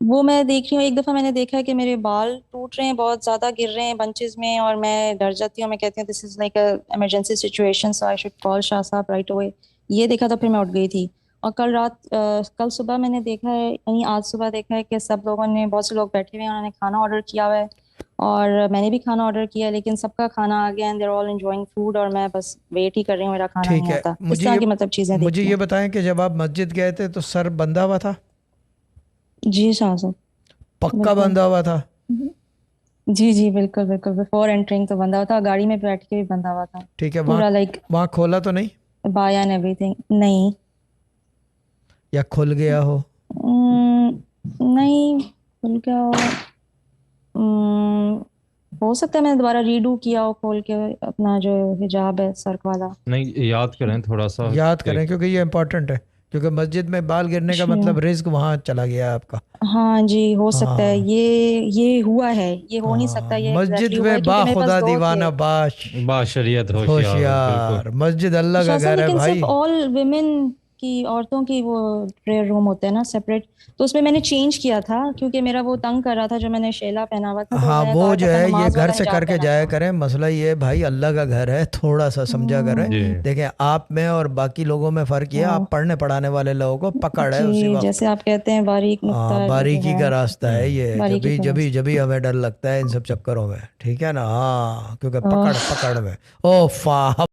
वो मैं देख रही हूँ, एक दफा मैंने देखा है कि मेरे बाल टूट रहे हैं, बहुत ज्यादा गिर रहे हैं बंचेस में, और मैं डर जाती हूँ। मैं कहती हूँ this is like a emergency situation, so I should call Shah साहब राइट अवे। ये देखा तो फिर मैं उठ गई थी। और कल सुबह मैंने देखा है, यानी आज सुबह देखा है कि सब लोगों ने, बहुत से लोग बैठे हुए हैं, उन्होंने खाना ऑर्डर किया हुआ है। और मैंने भी खाना ऑर्डर किया है, लेकिन सबका खाना आ गया and they're all enjoying food, और मैं बस वेट ही कर रही हूँ, मेरा खाना ठीक नहीं है, आता। इस मुझे तरह ये की मतलब चीजें मुझे देखी ये हैं। बताएं कि जब आप मस्जिद गए थे तो सर बंधा हुआ था? जी शाह साहब, पक्का बिल्कुल। बंधा हुआ था? जी जी, बिल्कुल बिल्कुल, बिफोर एंटरिंग तो बंधा हुआ था, गाड़ी में बैठ के भी बंधा हुआ था। ठीक है, वहाँ पूरा लाइक वहाँ खोला तो नहीं? बाय एंड एवरीथिंग, नहीं। या खुल गया हो? नहीं, खुल क्या हो? हम्म, हो सकता है मैंने दोबारा रीडू किया हो खोल के, अपना जो हिजाब है सर्क वाला। नहीं, याद करें थोड़ा सा। याद करें, देख। क्योंकि ये इंपॉर्टेंट है। क्योंकि मस्जिद में बाल गिरने का अच्छा। मतलब रिस्क वहाँ चला गया आपका। हाँ जी, हो सकता है हाँ। ये हुआ है, ये हो नहीं सकता, हाँ, ये मस्जिद एग्जैक्टली हुआ है, में क्योंकि बा मेरे पास खुदा दो थे। दीवाना बाश। बाशरियत होशियार हो, बिल्कुल। होशियार, मस्जिद अल्लाह का शाह साहब, घर है लेकिन सिर्फ भाई। ऑल विमेन की, औरतों की वो प्रेयर रूम होते हैं ना सेपरेट। तो उसमें मैंने चेंज किया था, क्योंकि मेरा वो तंग कर रहा था, जो मैंने शेला पहना हुआ था, तो हाँ, मैं वो बाहर जो दफा है ये नमाज घर वाला से हिजाब करके पहना जाया था। करें। मसला ये है भाई, अल्लाह का घर है, थोड़ा सा समझा करें। हम्म, जी। देखें, आप में और बाकी लोगों में फ़र्क ये है, ओ, आप पढ़ने पढ़ाने वाले लोगों को पकड़ है उसी जी, वक्त। जैसे आप कहते हैं बारीक हाँ, नुक्ता जो बारीकी है, का रास्ता है ये। बारीकी जभी का जभी रास्ता। जभी हमें डर लगता है इन सब चक्करों में, ठीक है ना? हाँ, क्योंकि ओह, पकड़ पकड़ में। ओ फा